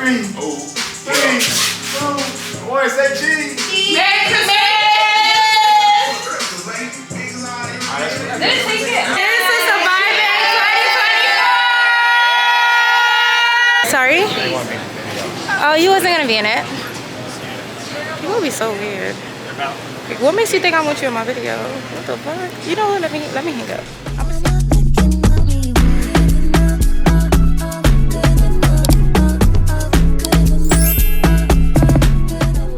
One, say cheese. Merry Christmas! This is a Buyback 2024! Sorry? Oh, you wasn't gonna be in it. You would be so weird. Like, what makes you think I want you in my video? What the fuck? You know what? Let me hang up.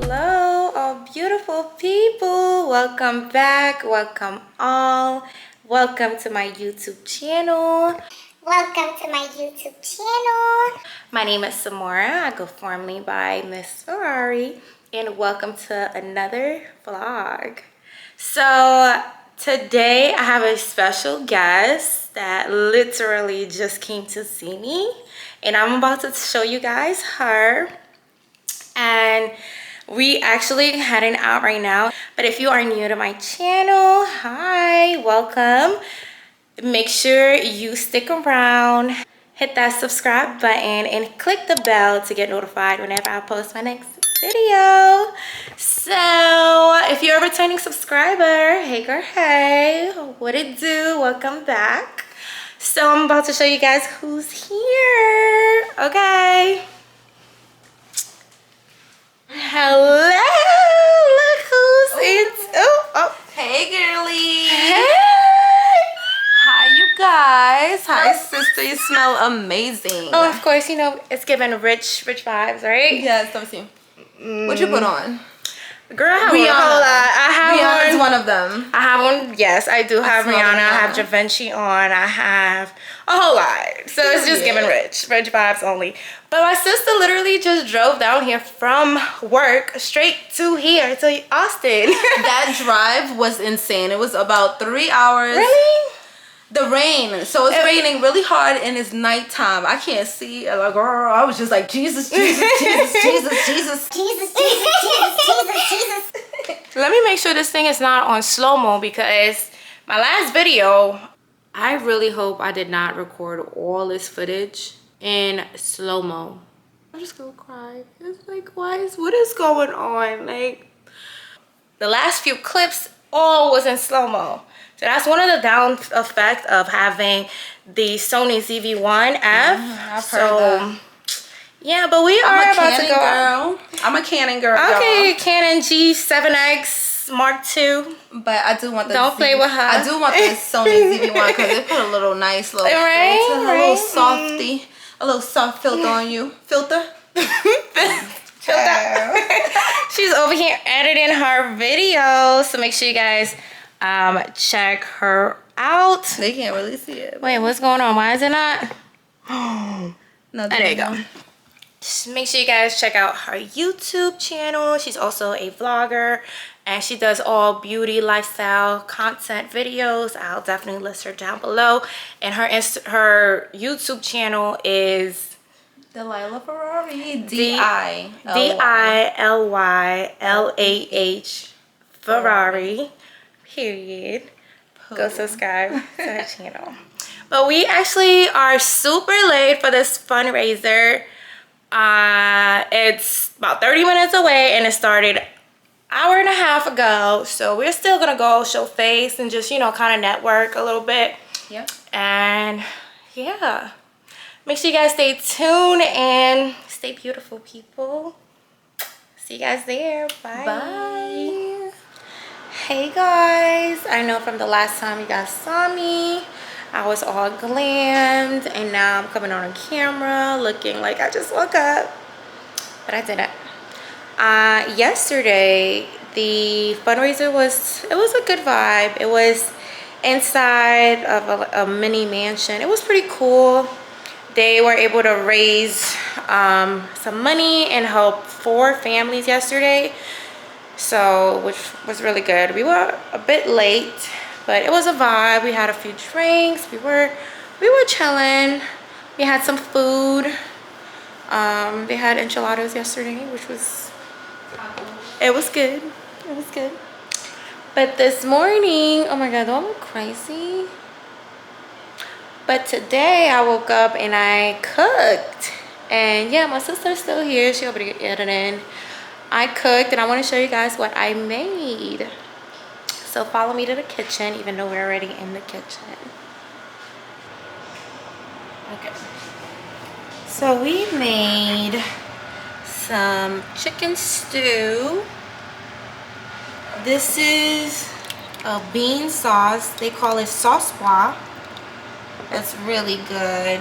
Hello, all beautiful people. Welcome back. Welcome all. Welcome to my YouTube channel. Welcome to my YouTube channel. My name is Mora. I go formerly by Miss Ferrari. And welcome to another vlog. So today I have a special guest that literally just came to see me. And I'm about to show you guys her. And we actually heading out right now. But if you are new to my channel, hi, welcome. Make sure you stick around, hit that subscribe button, and click the bell to get notified whenever I post my next video. So if you're a returning subscriber, hey girl, hey, what it do? Welcome back. So I'm about to show you guys who's here. Okay. Hello, look who's in. Oh, Hey girly. hey. Hi you guys. Hi sister, you smell amazing. Oh, of course, you know, it's giving rich vibes, right? Yes, let me see. What you put on? Girl, I have Rihanna. a whole lot. I have Rihanna's one. one of them. I have one. Yes, I do have smell Rihanna. I Rihanna. have Givenchy on. I have a whole lot. So it's just giving rich vibes only. But my sister literally just drove down here from work straight to here to Austin. That drive was insane. It was about 3 hours. Really? The rain. So it's raining really hard and it's nighttime. I can't see. Like, girl, I was just like, Jesus, Jesus, Jesus, Jesus, Jesus. Jesus, Jesus, Jesus, Jesus, Jesus. Let me make sure this thing is not on slow-mo because my last video, I really hope I did not record all this footage in slow-mo. I'm just gonna cry. It's like, what is going on? Like, the last few clips all was in slow-mo. So that's one of the down effect of having the Sony ZV-1F. I've heard that. Yeah, but we are about to go out. I'm a Canon girl. Okay, y'all. Canon G7X Mark II. But I do want the Don't play with her. I do want the Sony ZV-1 because they put a little nice little Right, filter, a little softy, a little soft filter on you. Filter. She's over here editing her video, so make sure you guys check her out. They can't really see it. Wait, what's going on? Why is it not? No, There you go. Just make sure you guys check out her YouTube channel. She's also a vlogger and she does all beauty, lifestyle, content videos. I'll definitely list her down below. And her YouTube channel is Delilah Ferrari. D-I-L-Y-L-A-H Ferrari. Period. Go subscribe to her channel. But we actually are super late for this fundraiser. It's about 30 minutes away and it started an hour and a half ago. So we're still gonna go show face and just, you know, kind of network a little bit. Yep. And yeah, make sure you guys stay tuned and stay beautiful, people. See you guys there. Bye. Bye. Hey guys, I know from the last time you guys saw me, I was all glammed and now I'm coming on camera looking like I just woke up, but I didn't. Yesterday, the fundraiser was a good vibe. It was inside of a mini mansion. It was pretty cool. They were able to raise some money and help 4 families yesterday. So, which was really good. We were a bit late, but it was a vibe. We had a few drinks. We were chilling. We had some food. They had enchiladas yesterday, which was it was good. It was good. But this morning, oh my god, do I look crazy? But today I woke up and I cooked. And yeah, my sister's still here. She'll be editing. I cooked and I want to show you guys what I made. So follow me to the kitchen, even though we're already in the kitchen. Okay. So we made some chicken stew. This is a bean sauce. They call it sauce pois. That's really good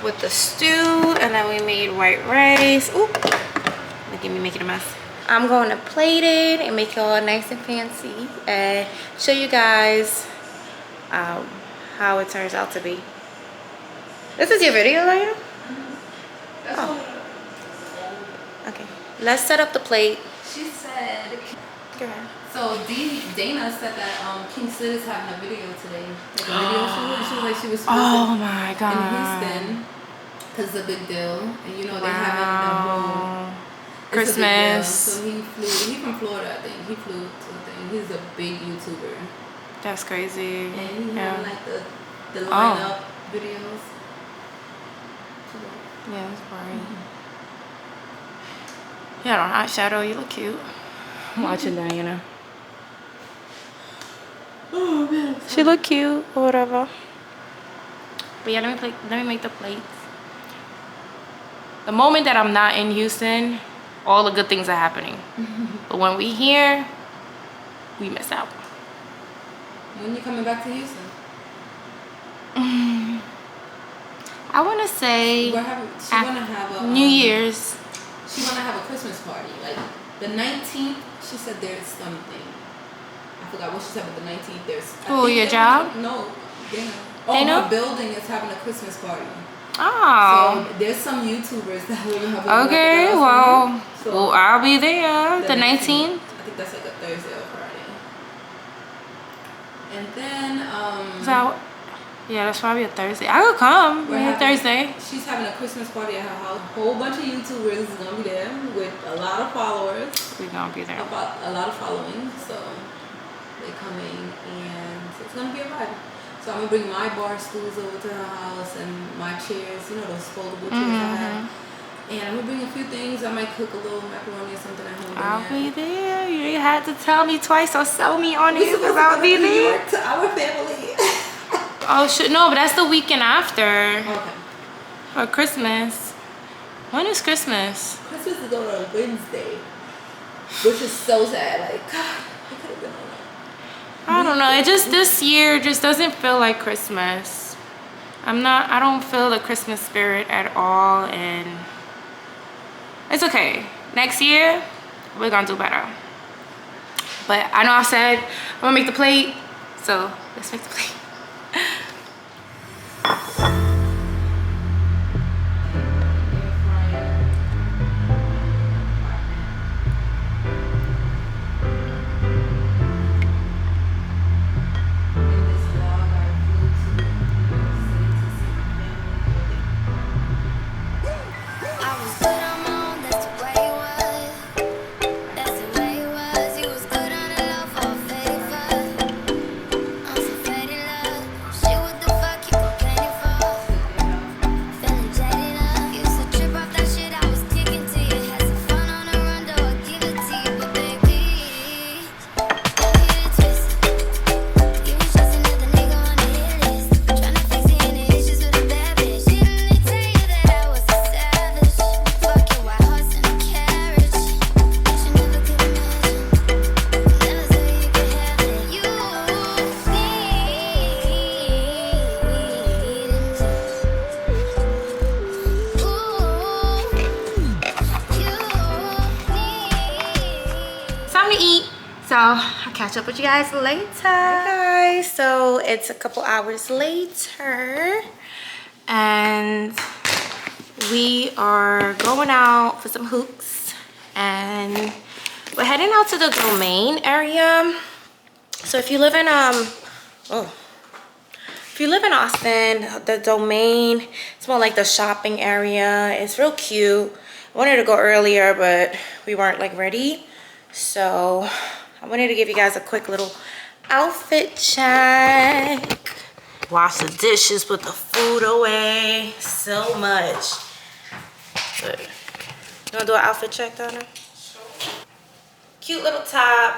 with the stew. And then we made white rice. Oop, look at me making a mess. I'm going to plate it and make it all nice and fancy and show you guys how it turns out to be. This is your video, Lionel? Oh. Okay, let's set up the plate. She said. Go ahead. So Dana said that King Sid is having a video today. Like a video shoot. She was like she was supposed Oh to my god. in Houston. Cause it's a big deal, and you know they having the whole Christmas. So he flew. He from Florida, I think. He flew to the thing. He's a big YouTuber. That's crazy. And he having like the lineup videos. Yeah, that's right. Yeah, on hot shadow, you look cute. I'm watching Diana. Oh man. She look cute or whatever. But yeah, let me make the plates. The moment that I'm not in Houston, all the good things are happening. But when we here, we miss out. When you coming back to Houston? I want to say She wanna have a New Year's. She wanna have a Christmas party. Like the 19th, she said there's something. I forgot what she said, but the 19th there's. Oh, your job? No, Dana. Oh, Dana? her building is having a Christmas party. Oh. So there's some YouTubers that will have. Okay, well, I'll be there. The 19th. I think that's like a Thursday or Friday. And then So, yeah, that's probably a Thursday. I could come. Maybe Thursday. She's having a Christmas party at her house. A whole bunch of YouTubers is gonna be there with a lot of followers. We're gonna be there. A lot of following, so they're coming, and it's gonna be a vibe. So I'm gonna bring my bar stools over to her house and my chairs, you know, those foldable chairs I have. And I'm gonna bring a few things. I might cook a little macaroni or something at home. I'll be there. You ain't had to tell me twice or sell me on it because I'll be there. To our family. Oh shit, no, but that's the weekend after. Okay. Or Christmas. When is Christmas? Christmas is on a Wednesday, which is so sad. Like, God, I could have been on that. I don't know. It just this year just doesn't feel like Christmas. I don't feel the Christmas spirit at all, and it's okay. Next year, we're gonna do better. But I know I said I'm gonna make the plate, so let's make the plate. So I'll catch up with you guys later. Hey guys, so it's a couple hours later and we are going out for some hooks and we're heading out to the Domain area. So if you live in Austin, the Domain, it's more like the shopping area. It's real cute. I wanted to go earlier, but we weren't like ready. So I wanted to give you guys a quick little outfit check. Wash the dishes, put the food away. So much. But you wanna do an outfit check, Donna? Cute little top,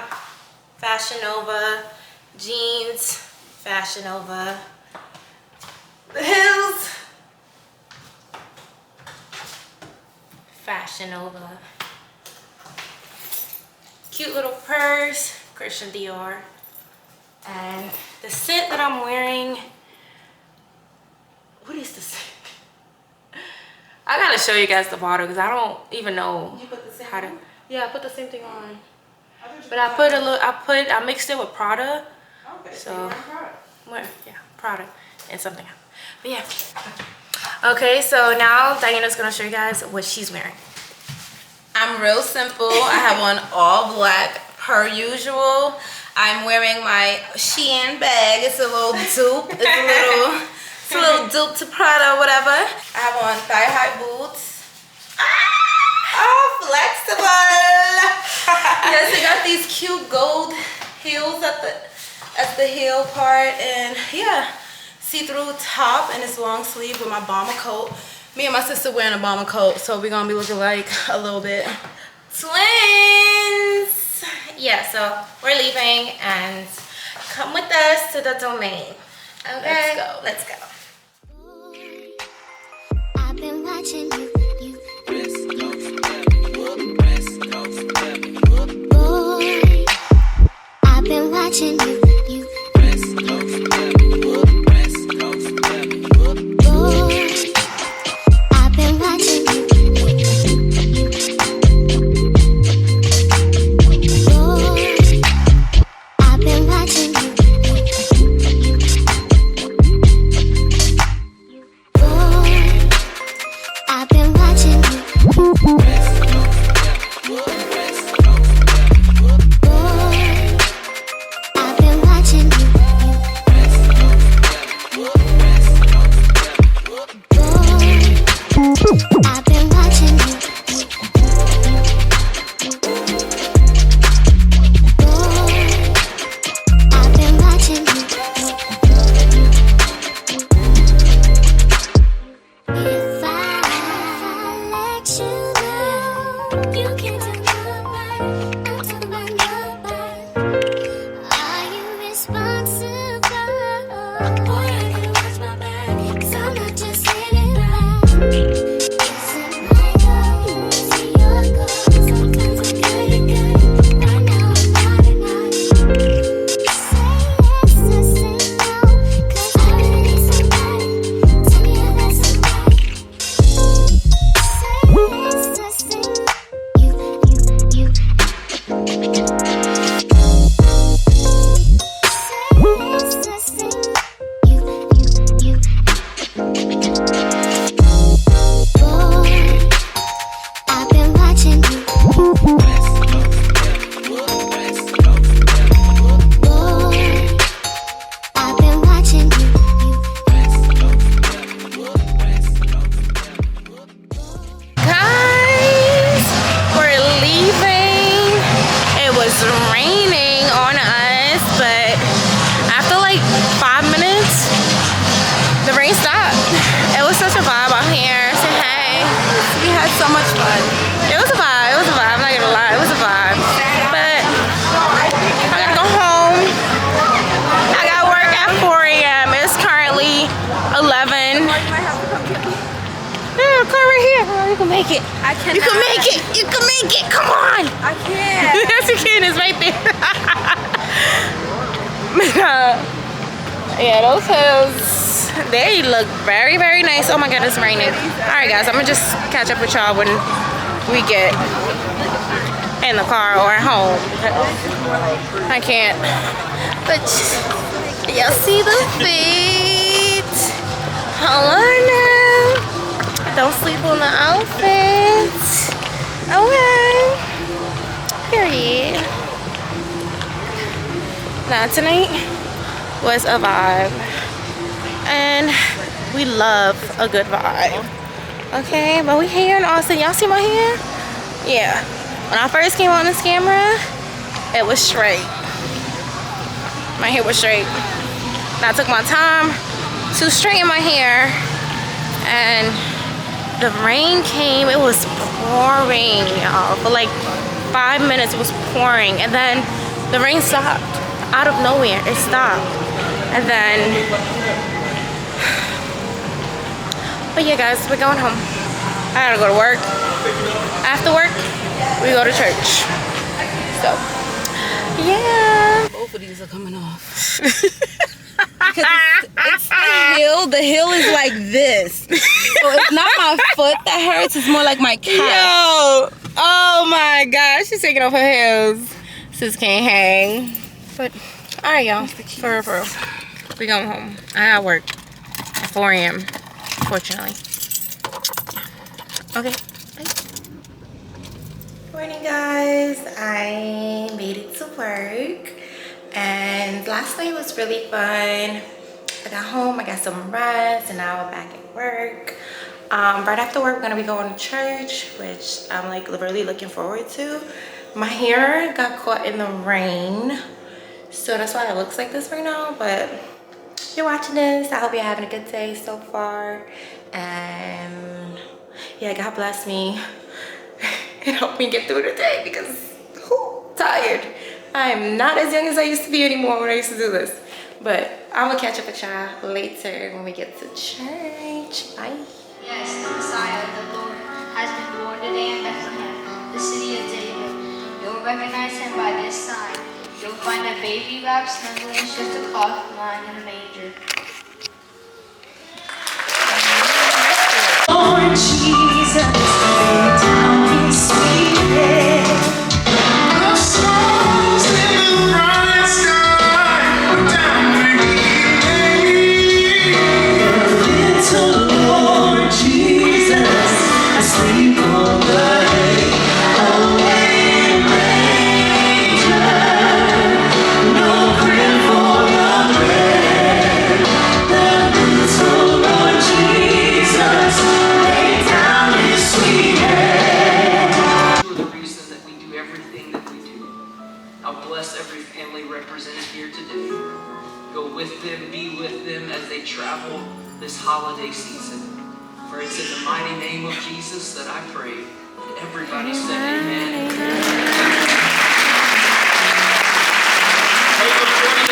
Fashion Nova. Jeans, Fashion Nova. The heels, Fashion Nova. Cute little purse, Christian Dior. And the scent that I'm wearing, what is this? I gotta show you guys the bottle because I don't even know how to. Yeah, I put the same thing on. But I mixed it with Prada. Okay, So, Prada. Yeah, Prada and something else. But yeah. Okay, so now Diana's gonna show you guys what she's wearing. I'm real simple. I have on all black per usual. I'm wearing my Shein bag. It's a little dupe. It's a little dupe to Prada or whatever. I have on thigh-high boots. Oh, flexible. Yes, they got these cute gold heels at the heel part, and yeah, see-through top, and it's long sleeve with my bomber coat. Me and my sister wearing a bomber coat, so we're gonna be looking like a little bit twins. Yeah, so we're leaving, and come with us to the domain. Okay, let's go. I've been watching you. Boy, I've been watching you. You can make it. I cannot. You can make it. You can make it. Come on. I can't. Yes, you can. It's right there. Yeah, those hills, they look very, very nice. Oh my God, it's raining. All right, guys, I'm gonna just catch up with y'all when we get in the car or at home. I can't. But y'all see the feet? Hello now. Don't sleep on the outfits. Okay. Period. Now tonight was a vibe. And we love a good vibe. Okay, but we here in Austin. Y'all see my hair? Yeah. When I first came on this camera, it was straight. My hair was straight. And I took my time to straighten my hair. And the rain came. It was pouring, y'all. For like 5 minutes it was pouring, and then the rain stopped out of nowhere. It stopped, and then but yeah guys, we're going home. I gotta go to work. After work we go to church. So yeah, Both of these are coming off. Because it's the hill. The hill is like this. So it's not my foot that hurts. It's more like my calf. yo, oh my gosh, she's taking off her heels. Sis can't hang. But alright y'all, for real. We going home. I gotta work at 4 a.m. Fortunately. Okay. Morning guys, I made it to work, and last night was really fun. I got home, I got some rest, and now I'm back at work. Right after work we're gonna be going to church, which I'm like really looking forward to. My hair got caught in the rain, so that's why it looks like this right now. But if you're watching this, I hope you're having a good day so far, and yeah, God bless me and help me get through the day, because tired. I am not as young as I used to be anymore when I used to do this. But I'm gonna catch up with y'all later when we get to church. Bye. Yes, the Messiah, the Lord, has been born today in Bethlehem, the city of David. You'll recognize him by this sign. You'll find a baby wrapped snugly in just a cloth lying in a manger. Lord Jesus, lay down his spirit. The stars in the bright sky were down beneath. Little Lord Jesus, asleep on the hay, away in manger, no crib for the bread. The little Lord Jesus lay down his sweet head. You are the reason that we do everything that we do. Now bless every family represented here today. Go with them, be with them as they travel this holiday season. For it's in the mighty name of Jesus that I pray. And everybody said amen. Hey, before you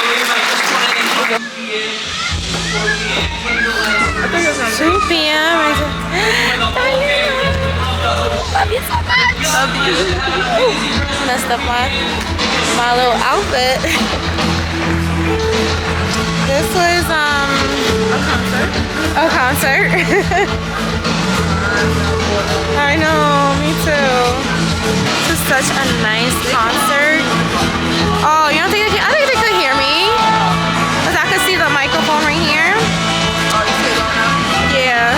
leave, I just want to invite you in before we end. Candlelight. 2 p.m. Love you so much. Love you. Messed up my little outfit. This was a concert. I know, me too. This is such a nice concert. Oh, you don't think I think they could hear me? Because I could see the microphone right here. Yeah,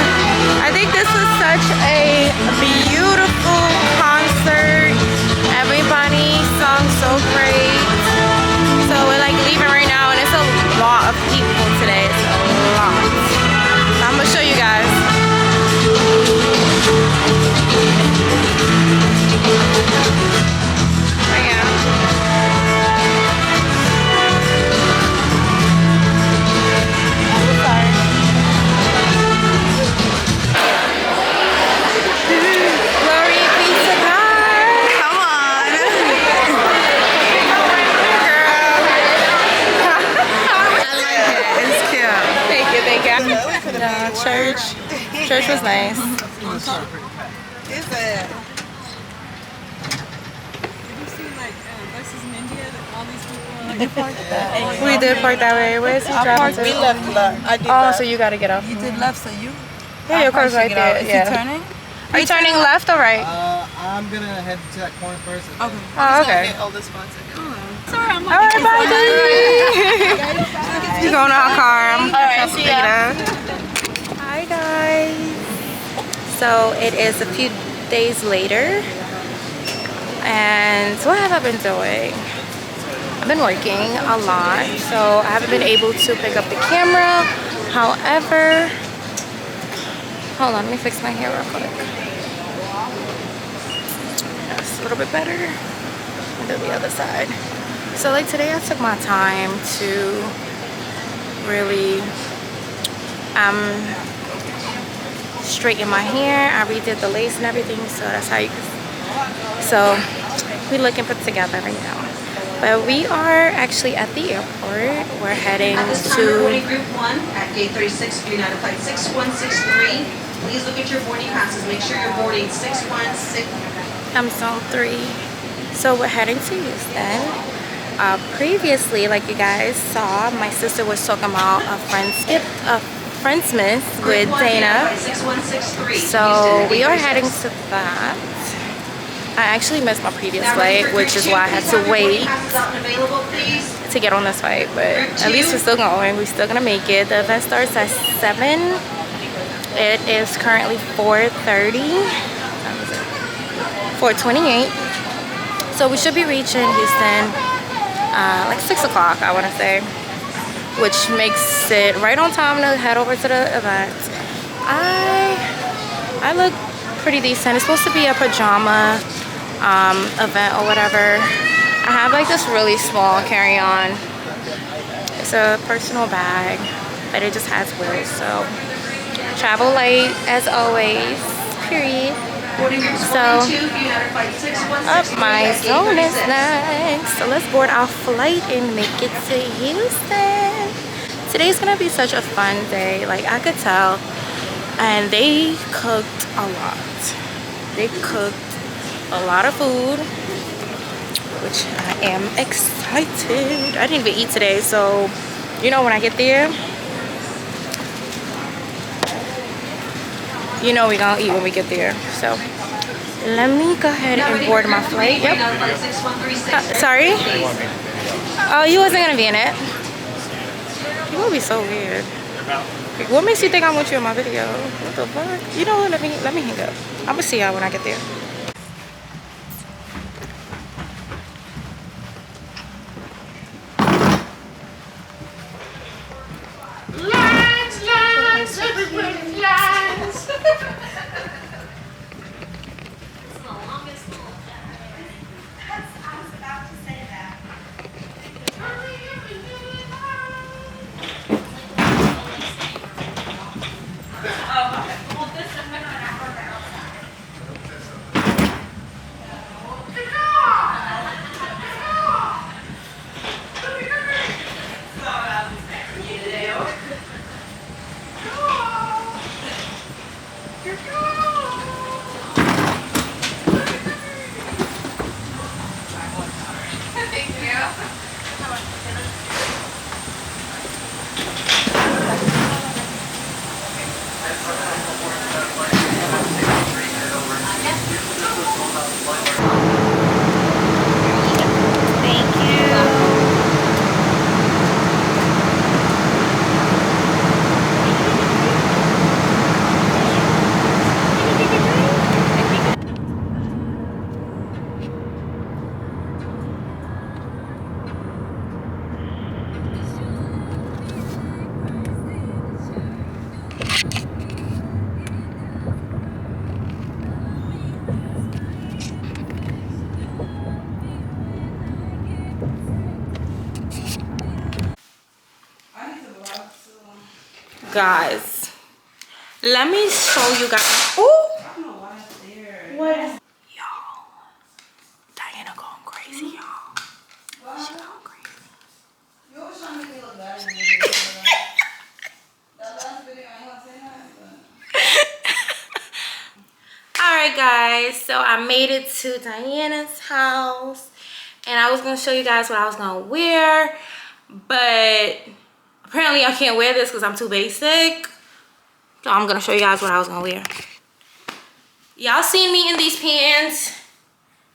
I think this was such a beautiful concert. Everybody sung so great. So we're like leaving right now, and it's a lot of people today. It's a lot. So I'm gonna show you guys. Right now. Glory be to God. Come on. It's cute. Thank you. Church was nice. Is it? Did you see like Versus in India? All these people. We did park that way. Where's he driving to? We left left. I did Oh, left. so you gotta get off. You did left, so you? Yeah, your car's right there. Is Yeah. he turning? Are you turning left or right? I'm gonna head to that corner first. Okay. Oh, okay. All the spots. Sorry, I'm All right, bye, Dee. You going to our car? All right, see ya. Hi, guys. So it is a few days later, and what have I been doing? I've been working a lot, so I haven't been able to pick up the camera. However, hold on, let me fix my hair real quick. That's a little bit better. And do the other side. So like today I took my time to really straighten my hair. I redid the lace and everything, so that's how you can. So we looking put together right now. But we are actually at the airport. We're heading At this time, you're to. boarding Group 1 at Gate 36 for United Flight 6163. Please look at your boarding passes. Make sure you're boarding 616. I'm zone 3. So we're heading to Houston. Previously, like you guys saw, my sister was talking about a Friendsmas with Dana. So we are heading to that. I actually missed my previous flight, which is why I had to wait to get on this flight. But at least we're still going. We're still gonna make it. The event starts at 7. It is currently 4:30. 4:28. So we should be reaching Houston like 6 o'clock, I want to say, which makes it right on time to head over to the event. I look pretty decent. It's supposed to be a pajama event or whatever. I have like this really small carry-on. It's a personal bag, but it just has wheels. So travel light as always, period. So up my zone is next. So let's board our flight and make it to Houston. Today's gonna be such a fun day, like I could tell. And they cooked a lot. They cooked a lot of food, which I am excited. I didn't even eat today, so you know when I get there, you know we're gonna eat when we get there. So let me go ahead and board my flight. Yep. Sorry? Oh, you wasn't gonna be in it. You would be so weird. Like, what makes you think I want you in my video? What the fuck? You know what? Let me hang up. I'm gonna see y'all when I get there. Lines, everybody, lines. Guys, let me show you guys. Oh, what is y'all? Diana going crazy, y'all. She going crazy. You always trying to make me look bad in the video. That last video, I ain't gonna say nothing. Alright guys, so I made it to Diana's house and I was gonna show you guys what I was gonna wear, but apparently I can't wear this because I'm too basic. So I'm gonna show you guys what I was gonna wear. Y'all seen me in these pants.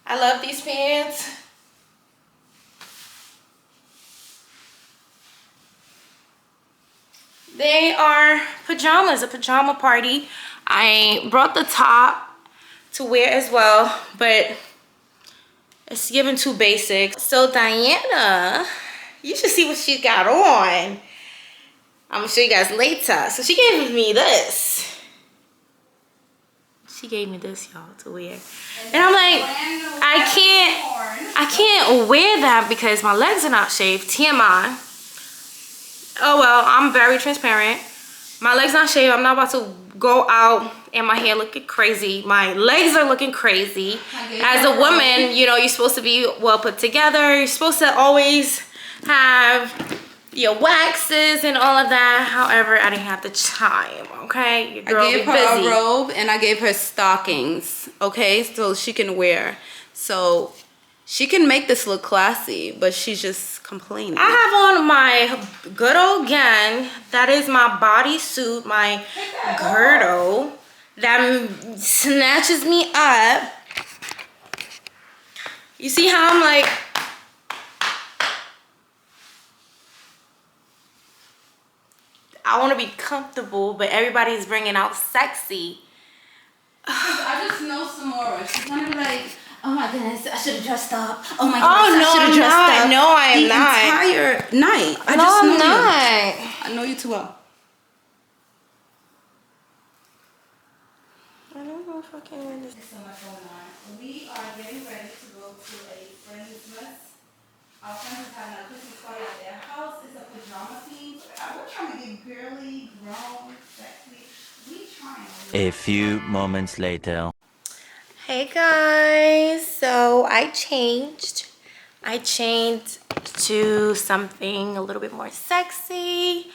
I love these pants. They are pajamas, a pajama party. I brought the top to wear as well, but it's given too basic. So Diana, you should see what she got on. I'm gonna show you guys later. So she gave me this. She gave me this, y'all, to wear. And I'm like, I can't wear that because my legs are not shaved. TMI. Oh well, I'm very transparent. My legs not shaved. I'm not about to go out and my hair looking crazy. My legs are looking crazy. As a woman, you know, you're supposed to be well put together. You're supposed to always have your waxes and all of that. However, I didn't have the time, okay? Your girl I gave be her busy. a robe and I gave her stockings, okay? So she can wear. So she can make this look classy, but she's just complaining. I have on my good old gown. That is my bodysuit, my girdle that snatches me up. You see how I'm like, I want to be comfortable, but everybody's bringing out sexy. I just know some Mora. She's gonna be like, oh my goodness, I should have dressed up. Oh my Oh, goodness, no, I should have I'm dressed not. up. No, I am the not. entire night. I No, just I'm know not. you. I know you too well. I don't know if I can wear this. There's so much going on. We are getting ready to go to a Friendsmas. Our friends is having a Christmas party at their house. It's a pajama theme. We're trying to get girly, grown, sexy. We trying. A few moments later. Hey guys, so I changed to something a little bit more sexy.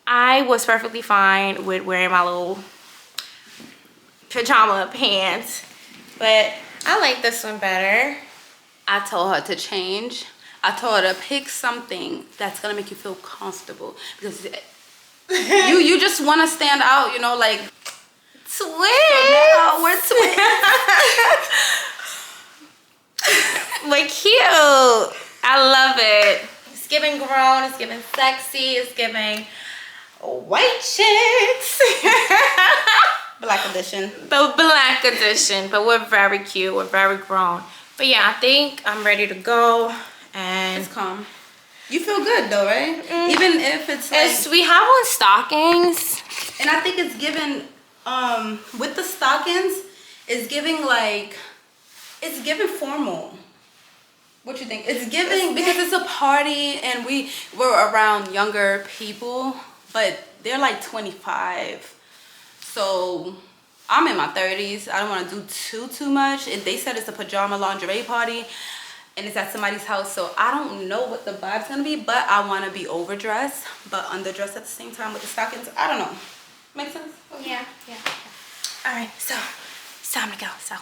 I was perfectly fine with wearing my little pajama pants, but I like this one better. I told her to change. I told her to pick something that's gonna make you feel comfortable, because you just want to stand out, you know, like Twins! we're twins. Like cute. I love it. It's giving grown, it's giving sexy, it's giving white chicks. Black edition. The black edition, but we're very cute, we're very grown. But yeah, I think I'm ready to go. And It's calm. You feel good though, right? Even if it's like, we have on stockings. and I think it's given, with the stockings, it's giving like, it's giving formal. What you think? It's giving, because it's a party and we're around younger people, but they're like 25. So I'm in my 30s. I don't want to do too much. And they said it's a pajama lingerie party and it's at somebody's house. So I don't know what the vibe's going to be, but I want to be overdressed, but underdressed at the same time with the stockings. I don't know. Make sense? Yeah. All right, so it's time to go. So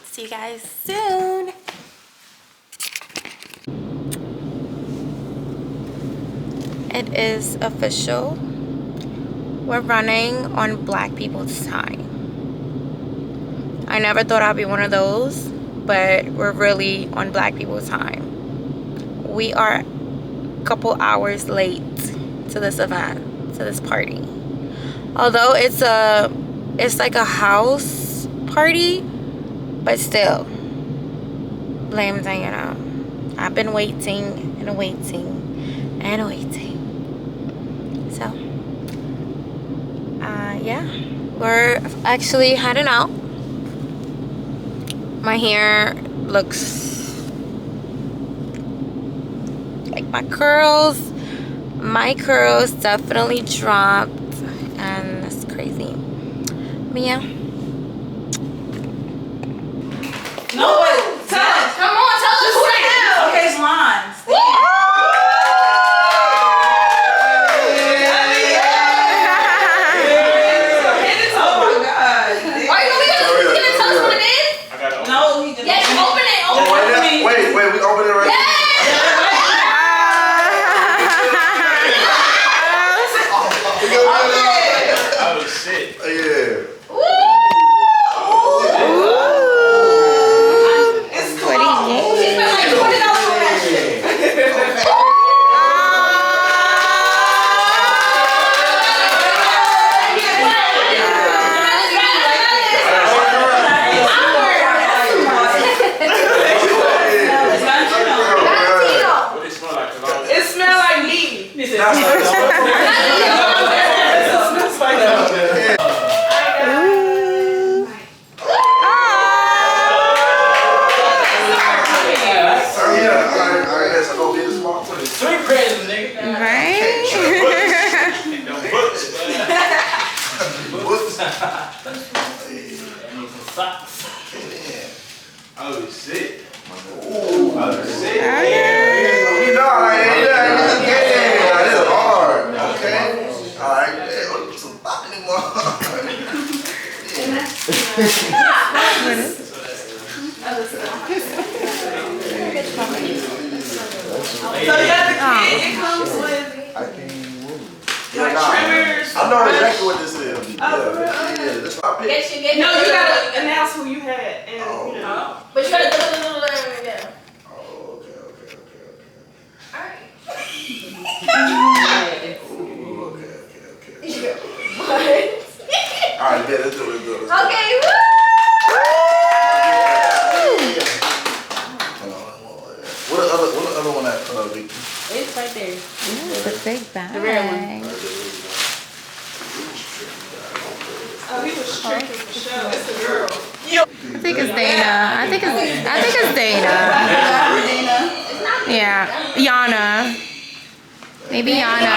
see you guys soon. It is official. We're running on Black people's time. I never thought I'd be one of those, but we're really on Black people's time. We are a couple hours late to this event, to this party. Although it's like a house party, but still, blame Diana. I've been waiting and waiting and waiting. So, yeah, we're actually heading out. My hair looks like my curls definitely dropped, and that's crazy. But yeah. No, wait. Tell us. Come on, tell us who they do. Okay, it's lines. Wait, we open it right now? Oh shit. Yeah. I Oh, shit. Oh, shit. You know, that is hard. Okay. All right. Stop anymore. So you got the kit. It comes with like trimmers. I know exactly what this is. Yeah, that's my pick. No, you gotta announce who you had, and you know. But you gotta do it again. Oh, okay. Alright. Alright, yeah, let's do it. Okay, woo! What the other one at, Vicky? It's right there. Ooh, the big bag. The rare one. Oh, he was tricking for sure. It's a girl. I think it's Dana. I think it's Dana. Yeah, Yana. Maybe Yana.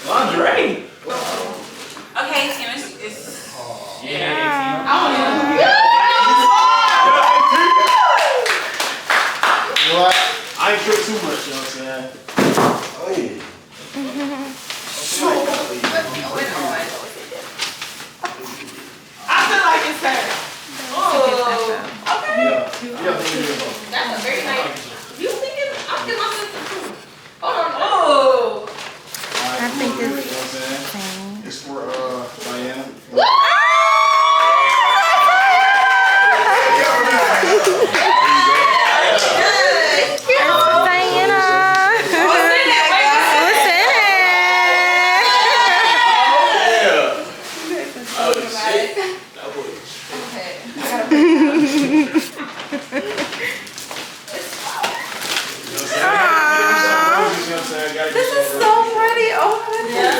Lingerie. Okay, Tim, it's What? I ain't trick too much, you know what I'm saying? I feel like it's her. Oh, okay. Yeah. That's a very nice. You thinking? I'm getting my sister too. Hold on. Oh. I think You know what I'm saying? It's for Diana. This is so pretty. Oh my goodness.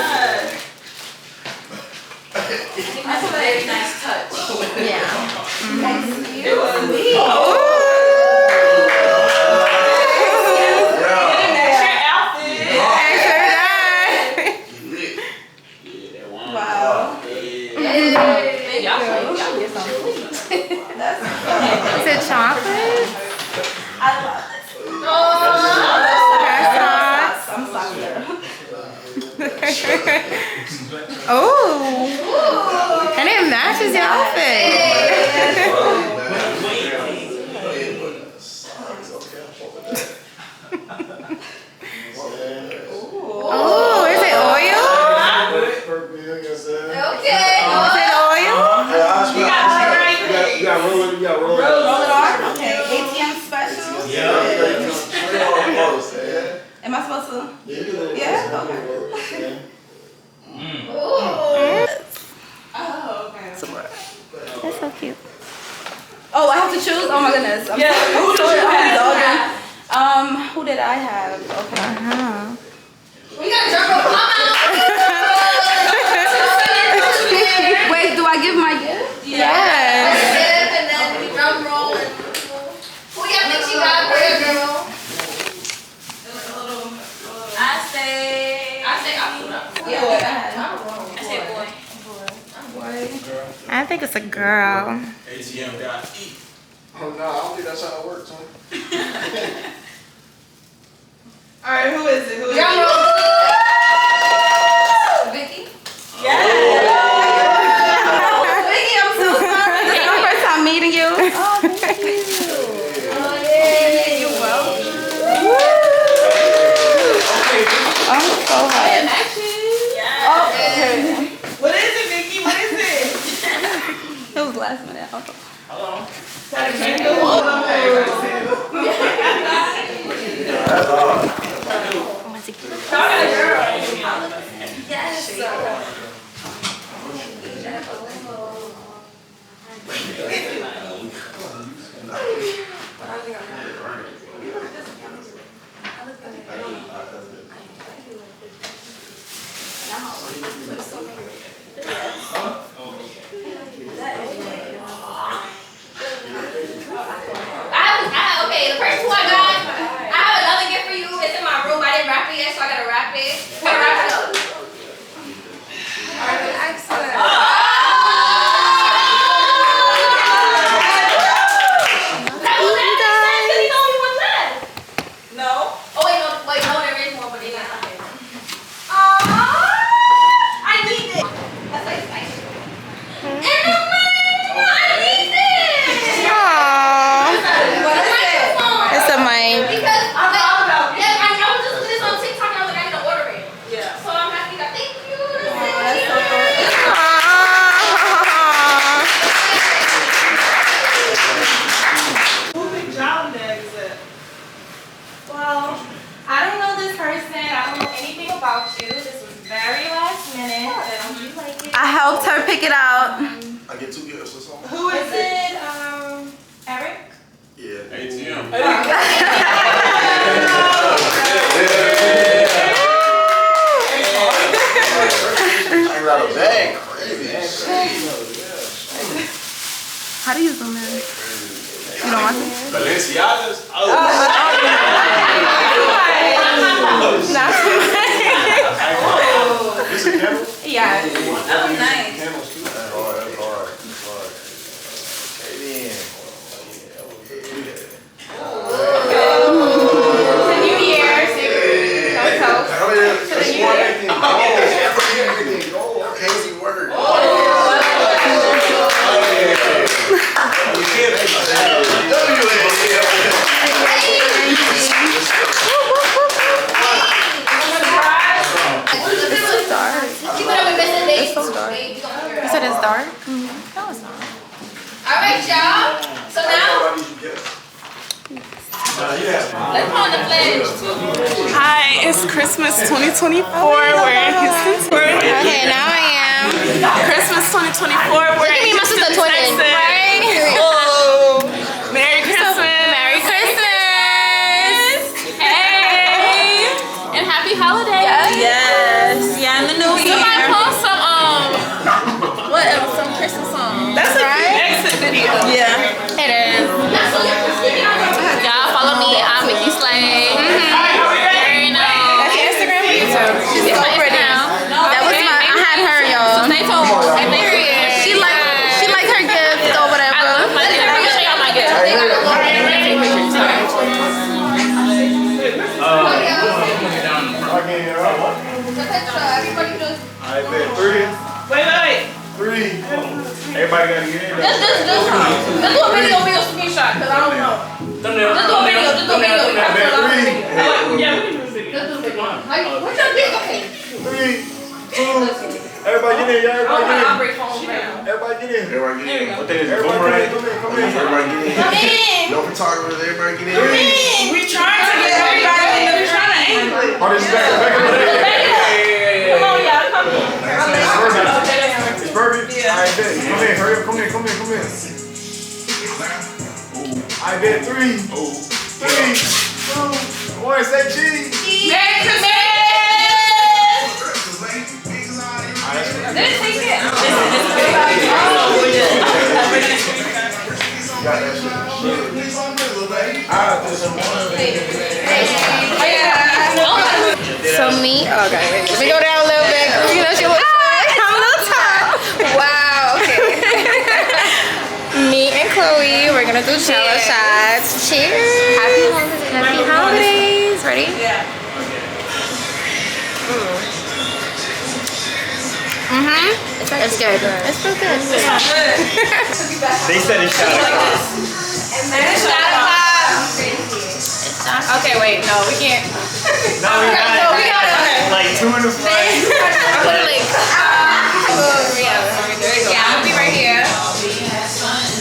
That's a very nice touch. Yeah. It was neat. Oh. Is it chocolate? I love this. Oh, and it matches your outfit. Oh, is it oil? Okay. Is it oil? You got roll it off. Okay. ATM special. Am I supposed to? Yeah. Okay. Oh, okay. That's so cute. Oh, I have to choose? Oh my goodness. I'm sorry. Who did you have? Who did I have? Okay. We got drum roll. Come out. Wait, do I give my gift? Yes. And then we drum roll. Who y'all think she got? Where girl? I say boy. I think it's a girl. ATM got E. Oh no, I don't think that's how it works, huh? All right, who is it? Drum roll. Vicky. Yeah. Vicky, I'm so sorry. This is my first time meeting you. Oh, thank you. Oh yeah. You're welcome. I'm so hot. Oh, okay. What is it, Vicky? What is it? It was last minute. Hello. Yes. get 2 gifts or something? Who is it? Eric? Yeah. ATM. I got a bag. Crazy. How do you zoom in? You don't want to? Balenciagas. Oh. This a candle? Yeah. Oh, nice. Candles too. That's hard. That's hard. Okay then. The New Year's. Don't toast. That's one thing. Oh, crazy word. You said it's dark? No, it's not. All right, y'all. So now, let's go on the fledge. Hi, it's Christmas 2024. We're in Houston. Okay, now I am. Christmas 2024. We're Look at me, my sister twinning, right? Oh, Merry Christmas. Merry Christmas. Hey. And happy holidays. Yes. Yeah, in the new year. Somebody post some some Christmas song. That's a cute exit video. Yeah, it is. Y'all follow me. I'm Mickey Slay. Very nice. That's your Instagram or YouTube? She's so pretty. That was my. I had her, y'all. Stay tuned. She liked her gift or whatever. I love my gift. Let me show y'all my gift. I bet 3. Wait. 3. Everybody gotta get in there. Just do a video screenshot, because I don't know. Just do a video. I bet 3. Yeah, we can do a video. What's your big? Okay. 3, 2. Everybody get in, y'all. Everybody get in. Everybody get in. Everybody get in. What that is? Boomerang. Come in. Everybody get in. Come in. No photographers. Everybody get in. We trying to get everybody in. We're trying to angle it. Oh, this is back. Come on, y'all. Come in. It's perfect. Yeah. I bet. Come in. Hurry up. Come in. I bet 3, 2, 1. Say cheese. Merry Christmas. This is it. So me, okay, let me go down a little bit. You know, she was I'm a little tired. Wow, okay. Me and Chloe, we're gonna do cello shots. Cheers. Happy holidays. Ready? Yeah. It's good. It's so good. They said it's shot Okay, wait, no, we can't. No, we got like 2 in the front. Yeah, I'm gonna be right here.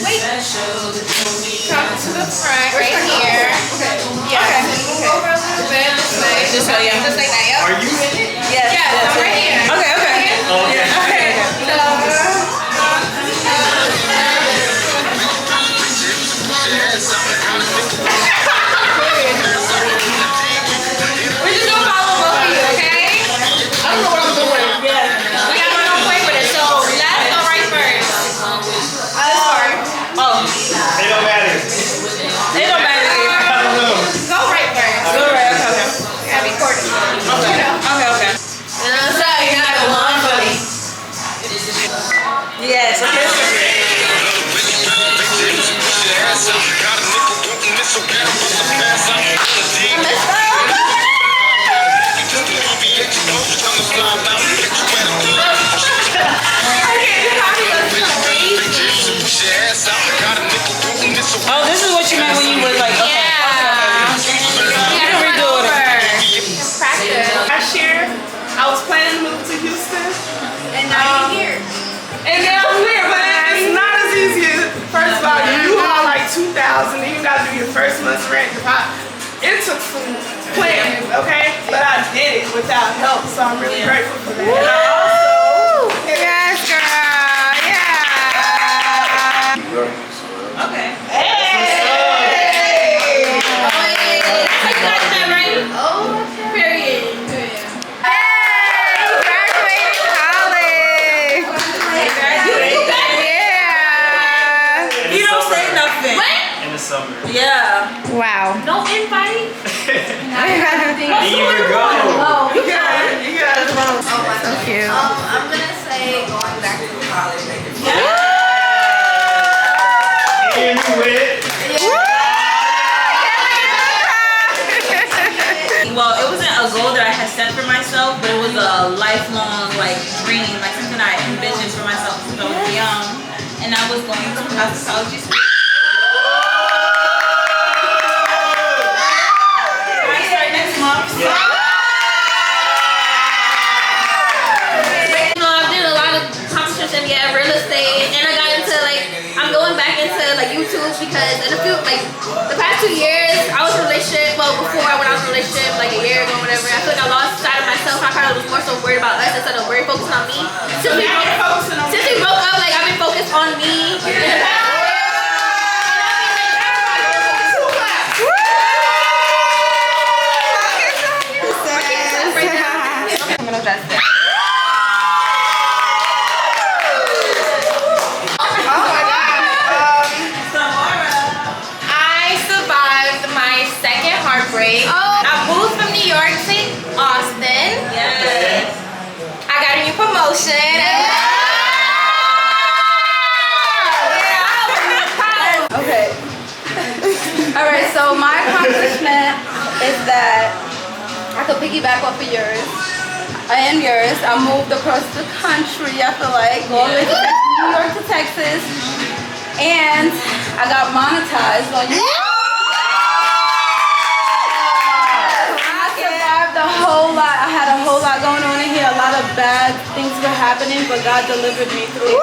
Wait. Come to the front, right here. Yeah. Move over a little bit. Just like that, yep. Are you in it? Yes. Yeah, I'm right here. Okay. Oh, yeah. We're just gonna follow both of you, okay? I don't know what I'm doing. Yeah. We got my own way with it, so left or right first? It don't matter. It don't matter. I don't know. Go right first. Go right. Okay. Gotta be coordinated. Okay. You know? Okay. You know what I'm saying? You gotta go on for me. Yes. Okay. Oh, this is what you meant when you were like, okay. Yeah. You can redo it. Practice. Last year, I was planning to move to Houston. And now you're here. And now I'm here, but it's not as easy as, first of all, you haul like $2,000, then you gotta do your first month's rent deposit. It took some planning, okay? But I did it without help, so I'm really grateful for that. And I also, Yes, girl. Yeah. summer. Yeah. Wow. No invite. Here you go. You got it. So cute. I'm gonna say going back to college. And you went. Well, it wasn't a goal that I had set for myself, but it was a lifelong like dream, like something I envisioned for myself since I was young. And I was going to cosmetology school. I start next month. So. You know, I did a lot of competitions in real estate, and I got into I'm going back into YouTube because in the past 2 years I was in a relationship. Well, before when I was in a relationship a year ago, whatever, I feel like I lost sight of myself. I kind of was more so worried about us instead of very focused on me. Since we broke up, I've been focused on me. In the past I'm gonna dress it. Heartbreak. I moved from New York to Austin. Yes. I got a new promotion. Okay. Alright, so my accomplishment is that I could piggyback off of yours and yours. I moved across the country, I feel like, all the way to New York to Texas. And I got monetized on YouTube. I had a whole lot going on in here. A lot of bad things were happening, but God delivered me through.